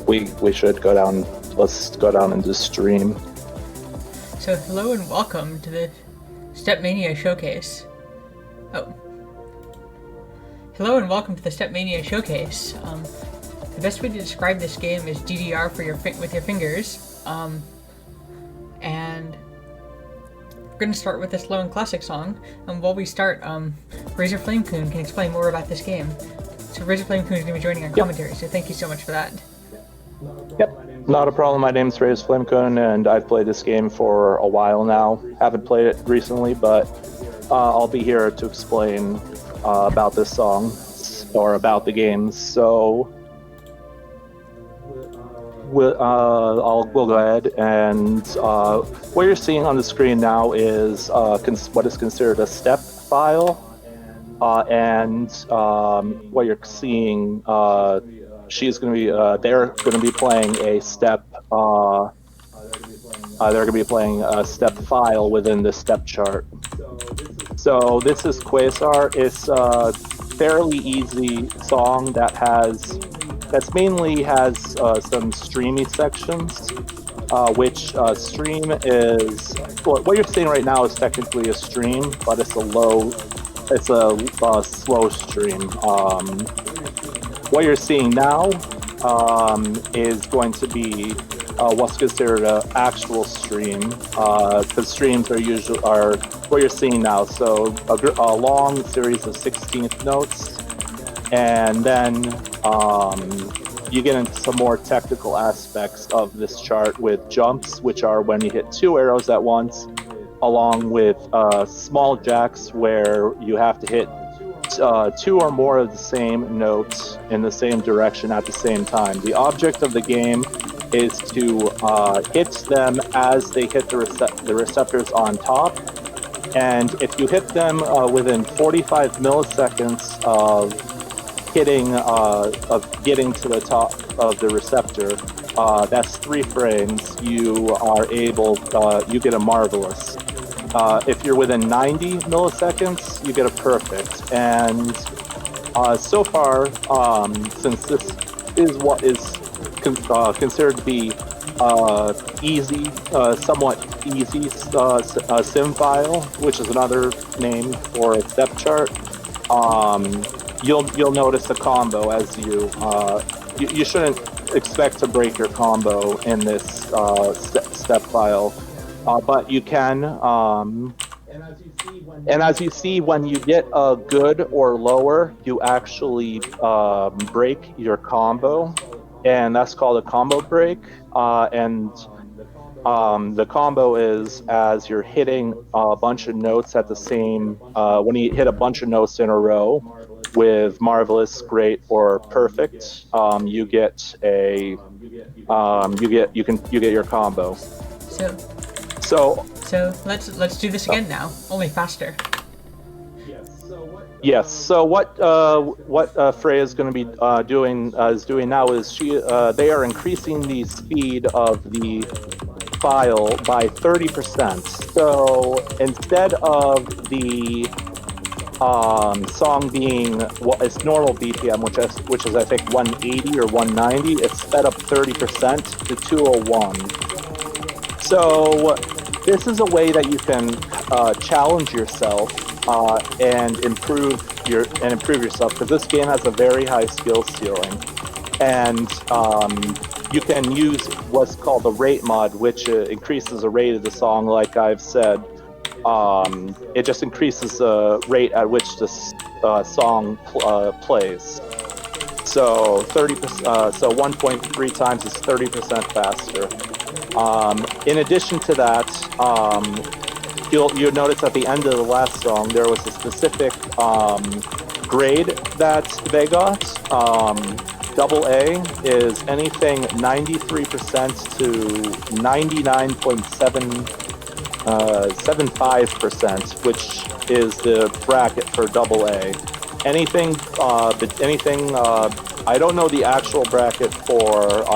we should go down. Let's go down and just stream. So hello and welcome to the StepMania showcase. Hello and welcome to the StepMania showcase. The best way to describe this game is DDR for with your fingers. And we're going to start with this low and classic song. And while we start, Razor Flamecoon can explain more about this game. So Razor Flamecoon is going to be joining our commentary. So thank you so much for that. Yep, not a problem. My name's Freyas Flamecoon, and I've played this game for a while now. Haven't played it recently, but I'll be here to explain about this song or about the game. So we'll go ahead, and what you're seeing on the screen now is what is considered a step file, and what you're seeing. She's going to be. They're going to be playing a step. They're going to be playing a step file within the step chart. So this is Quasar. It's a fairly easy song that mainly has some streamy sections. Which stream is what you're seeing right now is technically a stream, but it's a slow stream. What you're seeing now is going to be what's considered an actual stream, because streams are what you're seeing now. So a long series of 16th notes, and then you get into some more technical aspects of this chart with jumps, which are when you hit two arrows at once, along with small jacks, where you have to hit two or more of the same notes in the same direction at the same time. The object of the game is to hit them as they hit the receptors on top, and if you hit them within 45 milliseconds of getting to the top of the receptor, that's 3 frames, you get a marvelous. If you're within 90 milliseconds, you get a perfect. And so far, since this is what is considered to be easy, somewhat easy sim file, which is another name for a step chart, you'll notice a combo as you shouldn't expect to break your combo in this step file. But you can, and as you see, when you get a good or lower, you actually break your combo, and that's called a combo break. And the combo is as you're hitting a bunch of notes at the same. When you hit a bunch of notes in a row with marvelous, great, or perfect, you get your combo. So let's do this again now, only faster. Yes. So what Freya is going to be doing now is they are increasing the speed of the file by 30%. So instead of the song being its normal BPM, which is I think 180 or 190, it's sped up 30% to 201. So this is a way that you can challenge yourself and improve yourself, because this game has a very high skill ceiling, and you can use what's called the rate mod, which increases the rate of the song. Like I've said, it just increases the rate at which the song plays. So 30%. So 1.3 times is 30% faster. In addition to that, you'll notice at the end of the last song there was a specific grade that they got. Double A is anything 93% to 99.75%, which is the bracket for double A. Anything, I don't know the actual bracket for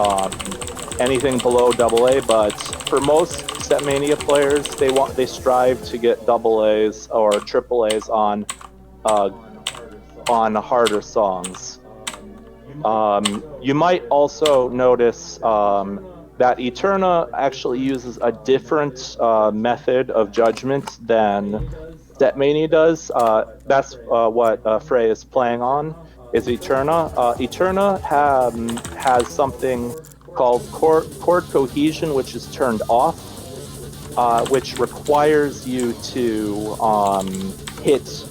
anything below double A, but for most StepMania players, they strive to get double A's or triple A's on harder songs. You might also notice that Eterna actually uses a different method of judgment than StepMania does. That's what Frey is playing on, is Eterna. Eterna has something called chord cohesion, which is turned off, which requires you to hit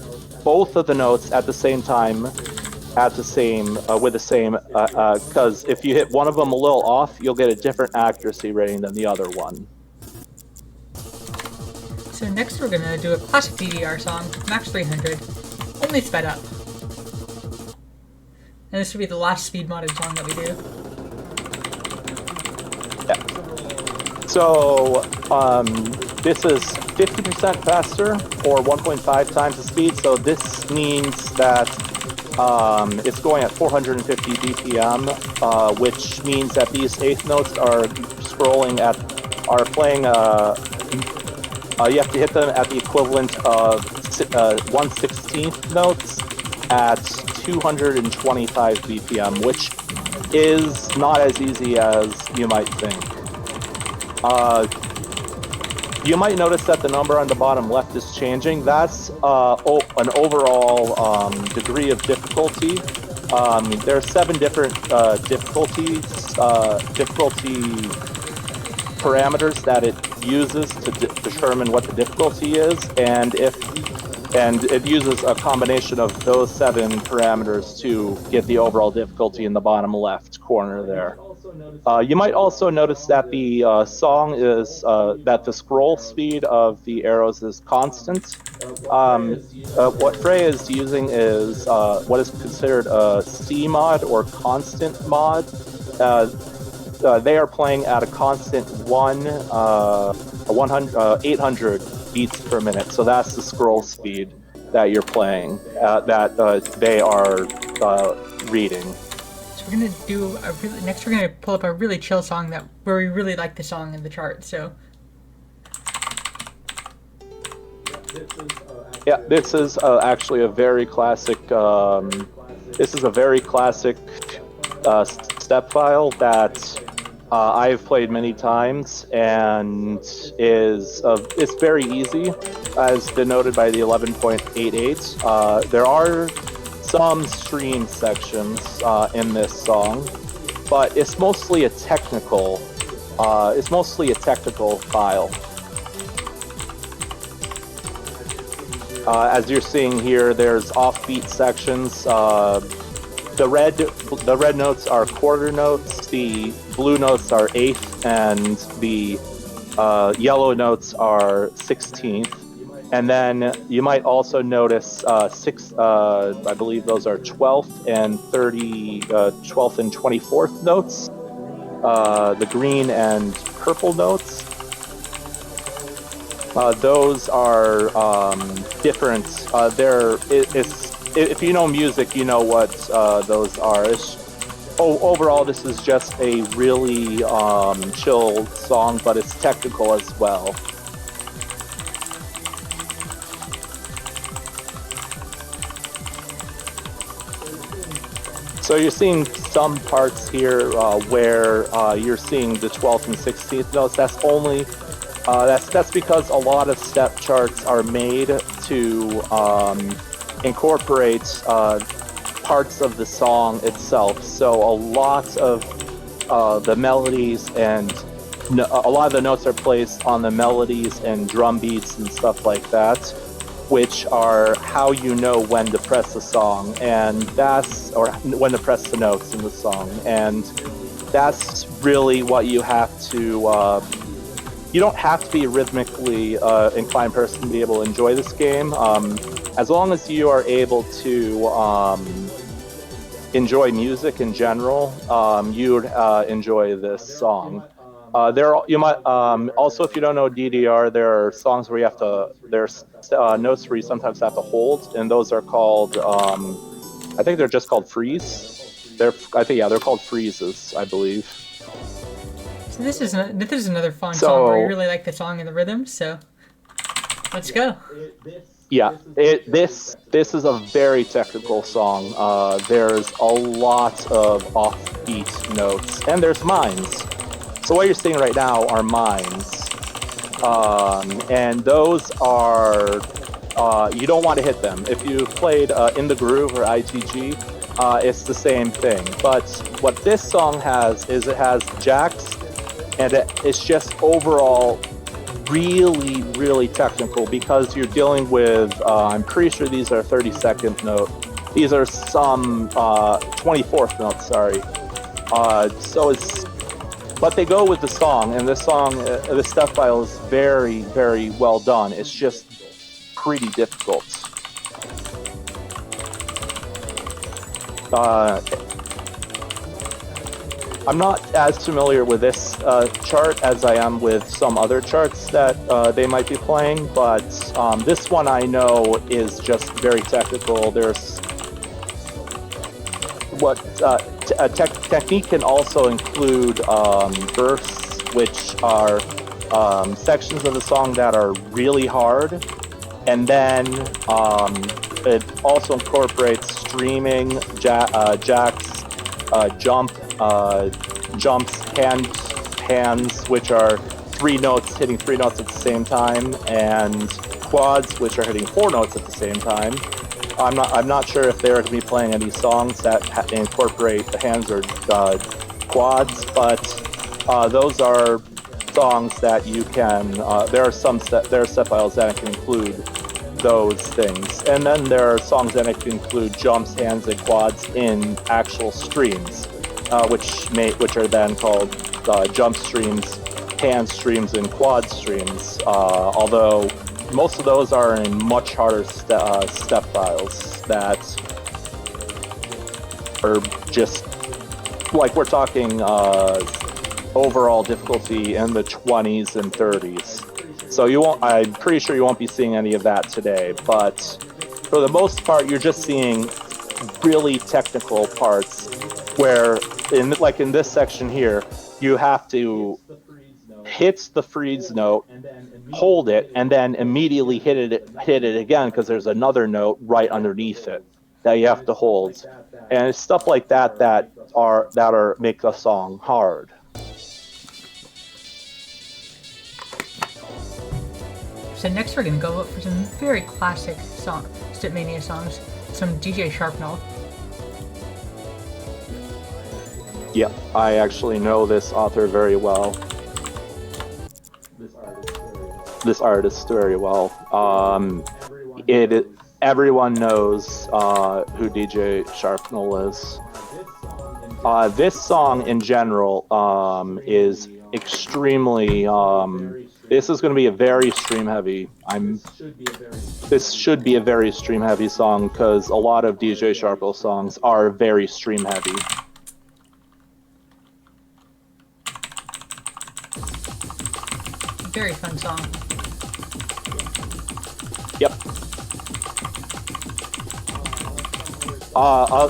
both of the notes at the same time, at the same with the same, because if you hit one of them a little off, you'll get a different accuracy rating than the other one. So next we're gonna do a classic DDR song, max 300, only sped up. And this will be the last speed modded song that we do. Yeah. So this is 50% faster, or 1.5 times the speed. So this means that it's going at 450 BPM, which means that these eighth notes are playing. You have to hit them at the equivalent of 1/16th notes at 225 BPM, which is not as easy as you might think. You might notice that the number on the bottom left is changing. That's an overall degree of difficulty. There are 7 different difficulty parameters that it uses to determine what the difficulty is, and it uses a combination of those 7 parameters to get the overall difficulty in the bottom left corner there. You might also notice that the song is that the scroll speed of the arrows is constant. What Freya is using is what is considered a C mod, or constant mod. They are playing at a constant 800 beats per minute. So that's the scroll speed that you're playing, that they are reading. So we're gonna do next. We're gonna pull up a really chill song where we really like the song in the chart. So yeah, this is actually a very classic. This is a very classic step file that I've played many times, and it's very easy, as denoted by the 11.88. There are some stream sections in this song, but it's mostly a technical file. As you're seeing here, there's offbeat sections. The red notes are quarter notes, the blue notes are eighth, and the yellow notes are 16th. And then you might also notice I believe those are 12th and 12th and 24th notes, the green and purple notes. Those are different. If you know music, you know what those are. Overall, this is just a really chill song, but it's technical as well. So you're seeing some parts here where you're seeing the 12th and 16th notes. That's only that's because a lot of step charts are made to incorporate parts of the song itself. So a lot of the melodies and a lot of the notes are placed on the melodies and drum beats and stuff like that, which are how you know when to press the song, or when to press the notes in the song. And that's really what you have to. You don't have to be a rhythmically inclined person to be able to enjoy this game. As long as you are able to enjoy music in general, you would enjoy this song. You might also, if you don't know DDR, there are songs where you have to. There's notes where you sometimes have to hold, and those are called. I think they're just called freeze. They're called freezes, I believe. So this is another fun song where I really like the song and the rhythm. So let's go. Yeah, this is a very technical song. There's a lot of offbeat notes, and there's mines. So what you're seeing right now are mines, and those are you don't want to hit them. If you've played In the Groove or ITG, it's the same thing. But what this song has is it has jacks, and it's just overall really, really technical because you're dealing with, I'm pretty sure these are 32nd note. These are some 24th notes, sorry. But they go with the song, and this song, the step file is very, very well done. It's just pretty difficult. I'm not as familiar with this chart as I am with some other charts that they might be playing, but this one I know is just very technical. There's technique can also include bursts, which are sections of the song that are really hard, and then it also incorporates streaming, jacks, jumps, hands, which are hitting three notes at the same time, and quads, which are hitting four notes at the same time. I'm not sure if they're going to be playing any songs that incorporate the hands or quads, but those are songs that you can. There are step files that can include those things, and then there are songs that can include jumps, hands, and quads in actual streams, which are then called jump streams, hand streams, and quad streams. Although most of those are in much harder step files that are just like we're talking overall difficulty in the 20s and 30s. So I'm pretty sure you won't be seeing any of that today, but for the most part, you're just seeing really technical parts where, in this section here, you have to hit the freeze note, hold it, and then immediately hit it again because there's another note right underneath it that you have to hold, and it's stuff like that that make a song hard. So next we're going to go for some very classic StepMania songs, some DJ Sharpnel. Yeah, I actually know this author very well. This artist very well. Everyone knows who DJ Sharpnel is. This song in general is extremely. This is going to be a very stream heavy. This should be a very stream heavy song because a lot of DJ Sharpnel songs are very stream heavy. Very fun song. Yep.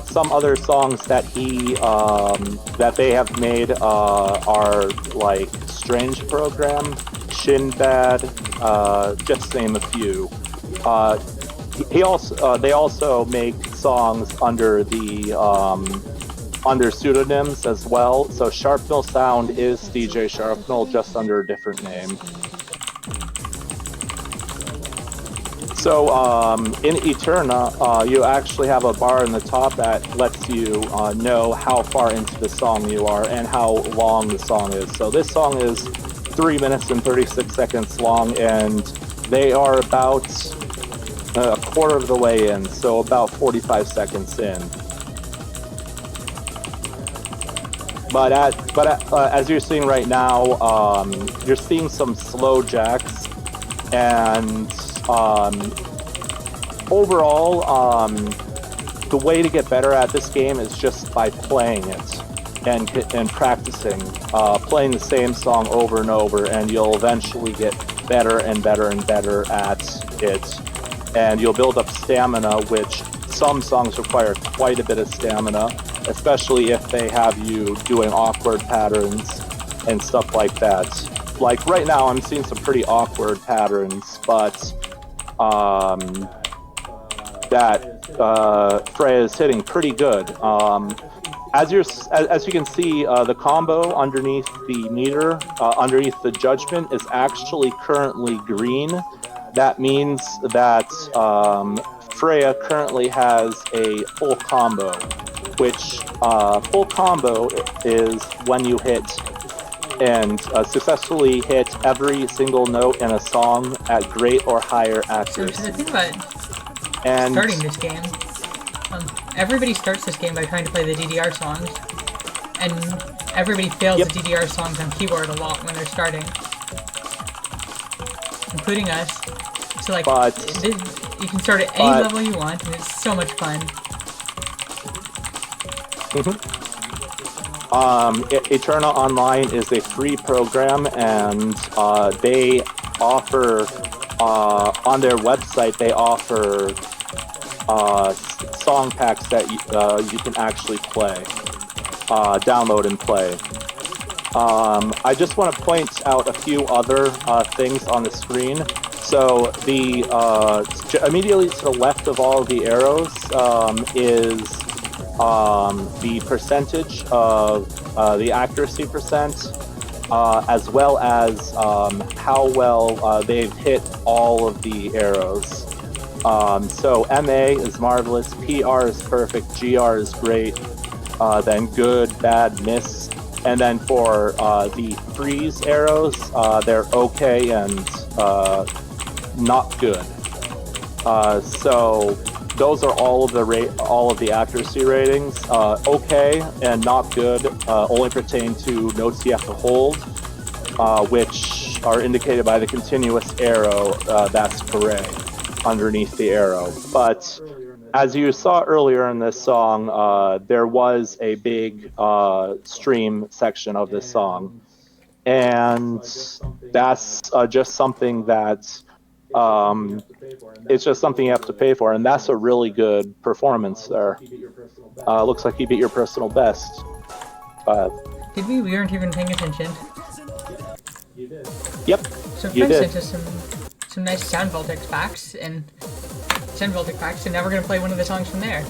Some other songs that they have made are like Strange Program, Shinbad, just to name a few. They also make songs under pseudonyms as well. So Sharpnel Sound is DJ Sharpnel, just under a different name. So in Eterna, you actually have a bar in the top that lets you know how far into the song you are and how long the song is. So this song is 3 minutes and 36 seconds long, and they are about a quarter of the way in, so about 45 seconds in. But as you're seeing right now, you're seeing some slow jacks, and overall, the way to get better at this game is just by playing it and practicing, playing the same song over and over, and you'll eventually get better and better and better at it, and you'll build up stamina, which some songs require quite a bit of stamina, especially if they have you doing awkward patterns and stuff like that. Like right now, I'm seeing some pretty awkward patterns, but Freya is hitting pretty good. As you can see, the combo underneath the meter, underneath the judgment, is actually currently green. That means that Freya currently has a full combo, which full combo is when you hit and successfully hit every single note in a song at great or higher accuracy. So the thing about starting this game, everybody starts this game by trying to play the DDR songs, and everybody fails the DDR songs on keyboard a lot when they're starting, including us. So like, you can start at any level you want, and it's so much fun. Eternal Online is a free program, and they offer on their website they offer song packs that you can actually play, download and play. I just want to point out a few other things on the screen. So the immediately to the left of all of the arrows is the percentage of the accuracy percent, as well as how well they've hit all of the arrows. So MA is marvelous, PR is perfect, GR is great, then good, bad, miss, and then for the freeze arrows, they're okay and not good. So those are all of the accuracy ratings. Okay and not good only pertain to notes you have to hold, which are indicated by the continuous arrow that's gray underneath the arrow. But as you saw earlier in this song, there was a big stream section of this song, and that's just something that it's just something you have to pay for, and that's a really good performance there. Looks like you beat your personal best. Did we? We weren't even paying attention. Yep. So Fred sent us some nice Sound Voltex packs, and now we're gonna play one of the songs from there.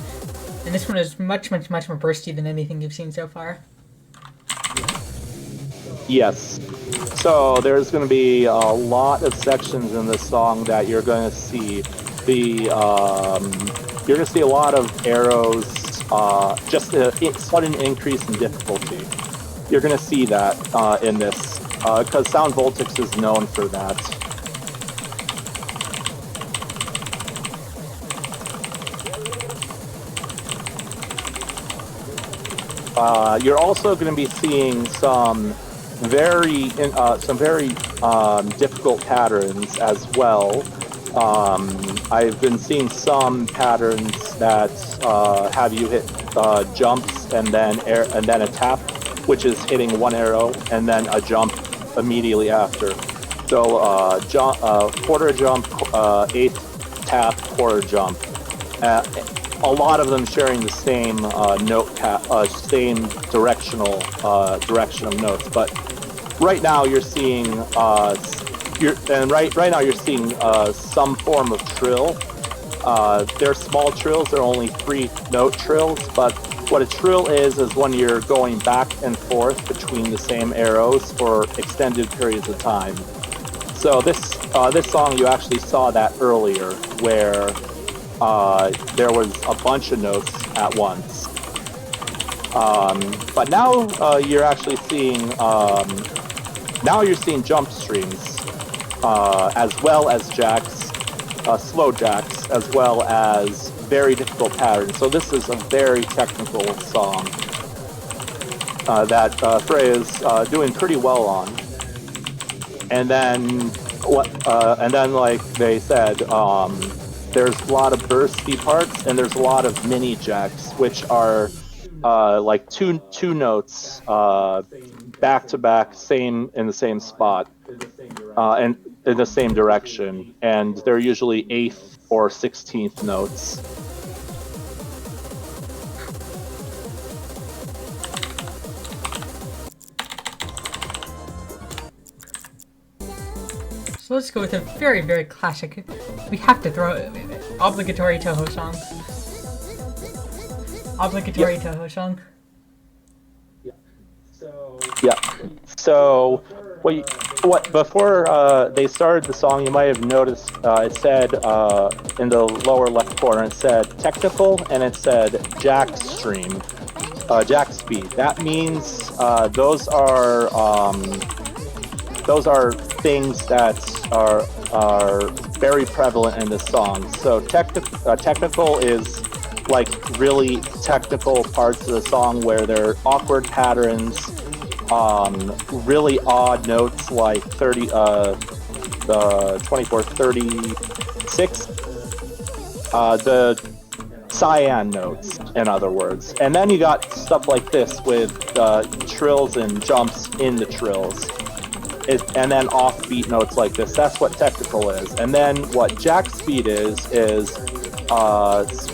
And this one is much more bursty than anything you've seen so far. Yes. So there's going to be a lot of sections in this song that you're going to see. You're going to see a lot of arrows, just a sudden increase in difficulty. You're going to see that in this, because Sound Voltex is known for that. You're also going to be seeing some very difficult patterns as well. I've been seeing some patterns that have you hit jumps and then a tap, which is hitting one arrow and then a jump immediately after. So quarter jump, eighth tap, quarter jump. A lot of them sharing the same same direction of notes, but right now you're seeing some form of trill. They're small trills; they're only 3-note trills. But what a trill is when you're going back and forth between the same arrows for extended periods of time. So this song, you actually saw that earlier, where there was a bunch of notes at once. But now you're actually seeing jump streams, as well as jacks, slow jacks, as well as very difficult patterns. So this is a very technical song that Freya's doing pretty well on. And then like they said, there's a lot of bursty parts, and there's a lot of mini jacks, which are like two notes back to back, in the same spot, and in the same direction, and they're usually 8th or 16th notes. So let's go with a very, very classic. We have to throw obligatory Toho song. Obligatory Toho song. Yeah. So, what before they started the song, you might have noticed it said in the lower left corner, it said technical and it said jack stream, jack speed. That means those are things that are very prevalent in this song. So technical is like really technical parts of the song where there are awkward patterns, really odd notes like 24, 36, the cyan notes, in other words. And then you got stuff like this with trills and jumps in the trills. And then offbeat notes like this. That's what technical is. And then what jack speed is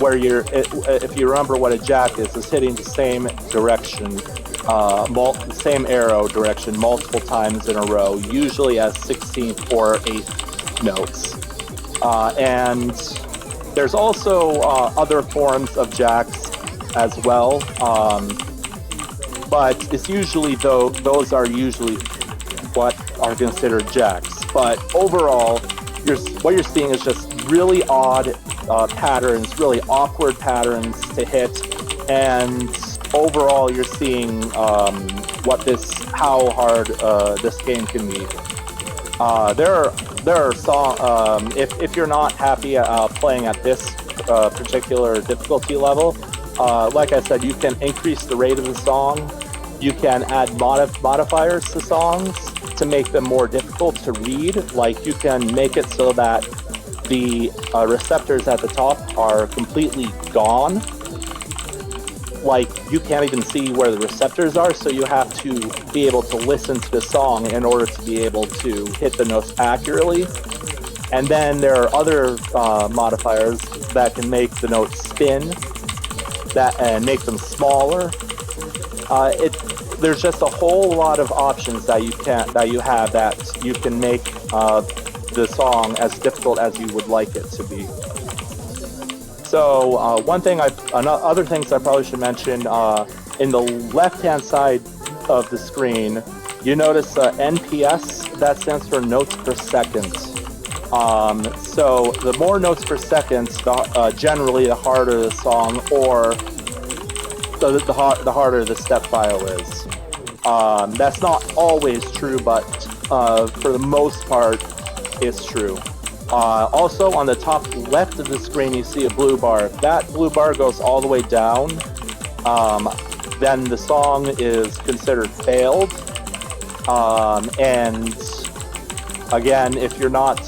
where if you remember what a jack is hitting the same direction, same arrow direction multiple times in a row, usually as 16th or 8th notes. And there's also other forms of jacks as well, but it's usually those are usually what are considered jacks. But overall, what you're seeing is just really odd patterns, really awkward patterns to hit, and overall you're seeing how hard this game can be. There are songs, if you're not happy playing at this particular difficulty level, like I said, you can increase the rate of the song. You can add modifiers to songs to make them more difficult to read. Like you can make it so that the receptors at the top are completely gone. Like you can't even see where the receptors are, so you have to be able to listen to the song in order to be able to hit the notes accurately. And then there are other modifiers that can make the notes spin and make them smaller. There's just a whole lot of options that you can make the song as difficult as you would like it to be. So other things I probably should mention, in the left-hand side of the screen, you notice NPS. That stands for notes per second. So the more notes per second, generally the harder the song, or the harder the step file is. That's not always true, but for the most part, it's true. Also, on the top left of the screen, you see a blue bar. If that blue bar goes all the way down, then the song is considered failed. And again, if you're not,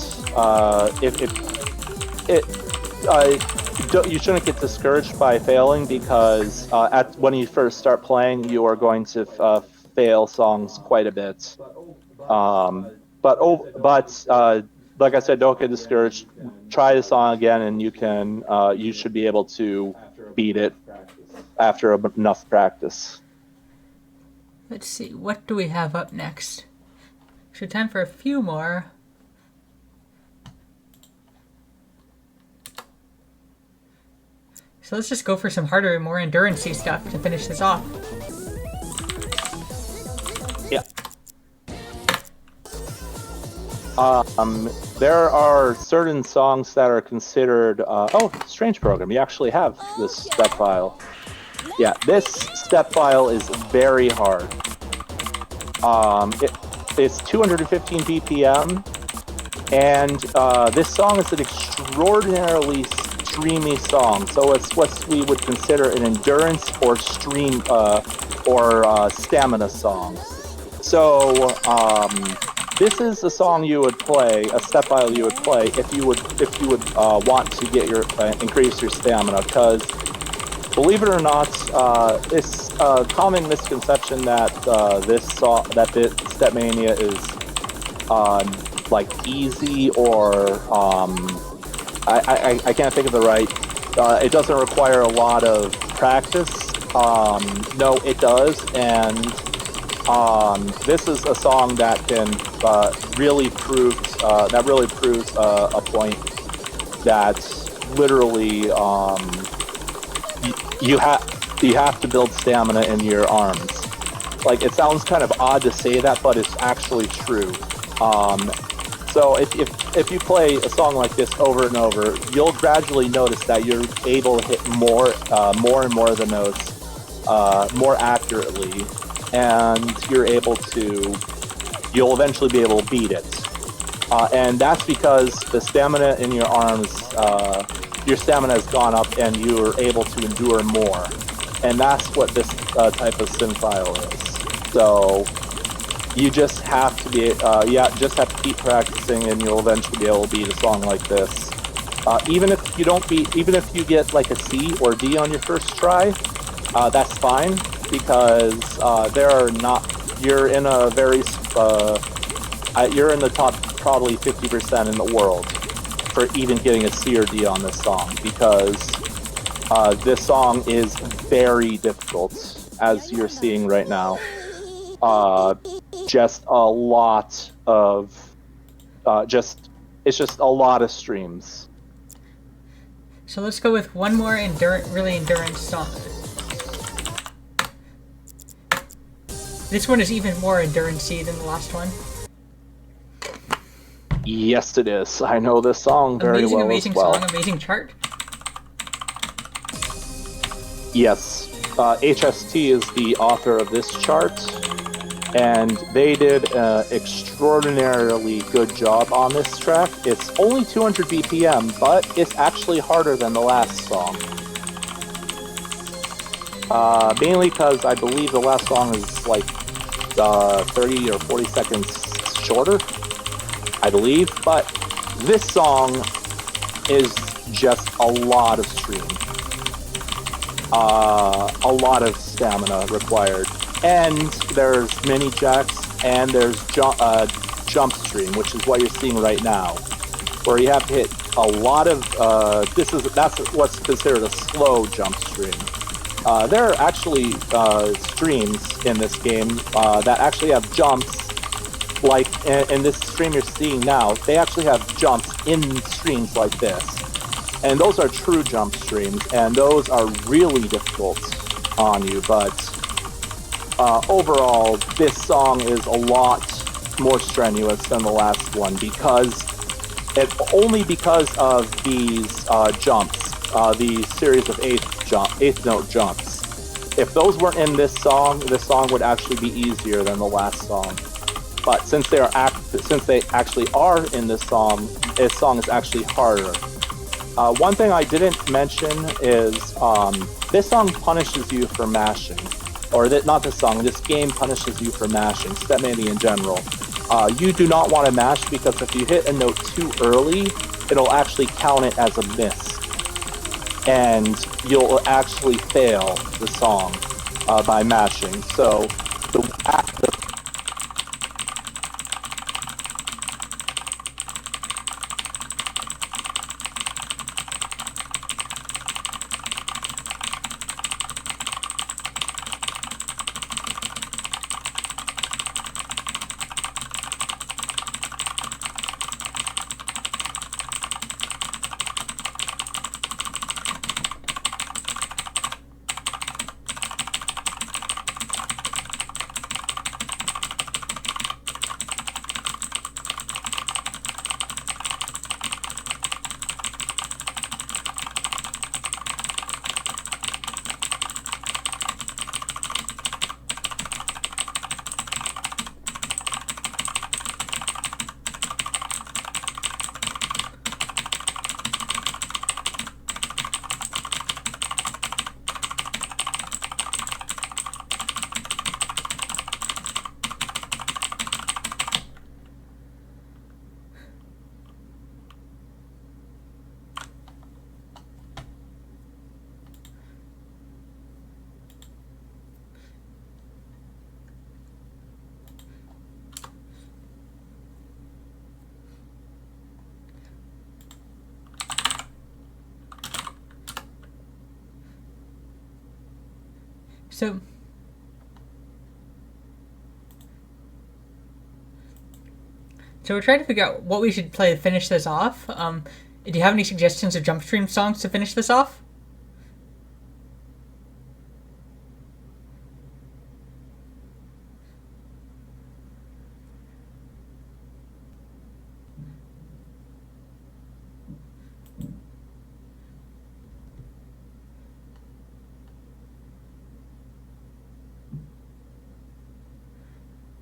you shouldn't get discouraged by failing, because when you first start playing, you are going to fail songs quite a bit. Like I said, don't get discouraged. Try the song again, and you should be able to beat it after enough practice. Let's see, what do we have up next? So time for a few more. So let's just go for some harder and more endurance-y stuff to finish this off. Yeah. There are certain songs that are considered... strange program. You actually have this step file. Yeah, this step file is very hard. It's 215 BPM, and this song is an extraordinarily streamy song. So it's what we would consider an endurance or stream or stamina song. So this is a song you would play, a step file you would play if you would want to get increase your stamina. Because believe it or not, it's a common misconception that this StepMania is like easy, or I can't think of the right. It doesn't require a lot of practice. No, it does, and this is a song that can really proves a point that literally you have to build stamina in your arms. Like, it sounds kind of odd to say that, but it's actually true. So if you play a song like this over and over, you'll gradually notice that you're able to hit more and more of the notes more accurately, and you'll eventually be able to beat it. And that's because the stamina in your arms, your stamina has gone up, and you're able to endure more. And that's what this type of synthfile is. So you just have to keep practicing, and you'll eventually be able to beat a song like this. Even if you get like a C or D on your first try, that's fine, because you're in the top probably 50% in the world for even getting a C or D on this song, because this song is very difficult, as you're seeing right now. Just a lot of it's just a lot of streams. So let's go with one more endurance song. This one is even more endurance-y than the last one. Yes, it is. I know this song very well amazing as well. Song, amazing chart. Yes, HST is the author of this chart, and they did an extraordinarily good job on this track. It's only 200 BPM, but it's actually harder than the last song. Mainly because I believe the last song is like 30 or 40 seconds shorter, I believe, but this song is just a lot of stream. A lot of stamina required. And there's mini jacks, and there's jump stream, which is what you're seeing right now, where you have to hit a lot of, that's what's considered a slow jump stream. There are actually streams in this game that actually have jumps, like in this stream you're seeing now, they actually have jumps in streams like this. And those are true jump streams, and those are really difficult on you, but overall, this song is a lot more strenuous than the last one, because of these jumps, the series of eighth note jumps. If those weren't in this song would actually be easier than the last song. But since they actually are in this song is actually harder. One thing I didn't mention is this song punishes you for mashing. Or not this song, this game punishes you for mashing, StepMania in general. You do not want to mash, because if you hit a note too early, it'll actually count it as a miss. And you'll actually fail the song by mashing. So the So we're trying to figure out what we should play to finish this off. Do you have any suggestions of jump stream songs to finish this off?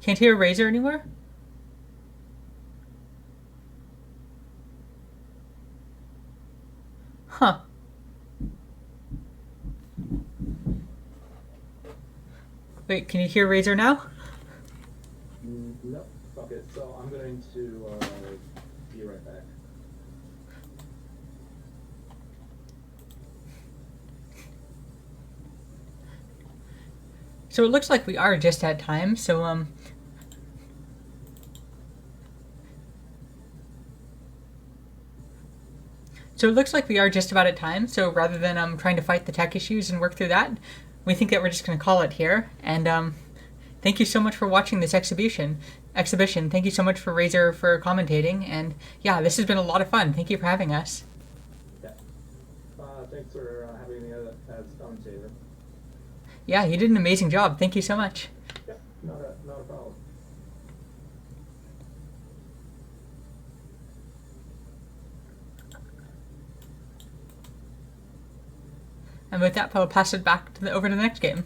Can't hear Razor anywhere? Huh. Wait, can you hear Razor now? Nope. Okay, so I'm going to be right back. So it looks like we are just at time, so So it looks like we are just about at time, so rather than trying to fight the tech issues and work through that, we think that we're just going to call it here. And thank you so much for watching this exhibition. Thank you so much for Razor for commentating, and yeah, this has been a lot of fun. Thank you for having us. Yeah. Thanks for having me as commentator. Yeah, you did an amazing job. Thank you so much. Yeah, not a problem. And with that, I'll pass it back over to the next game.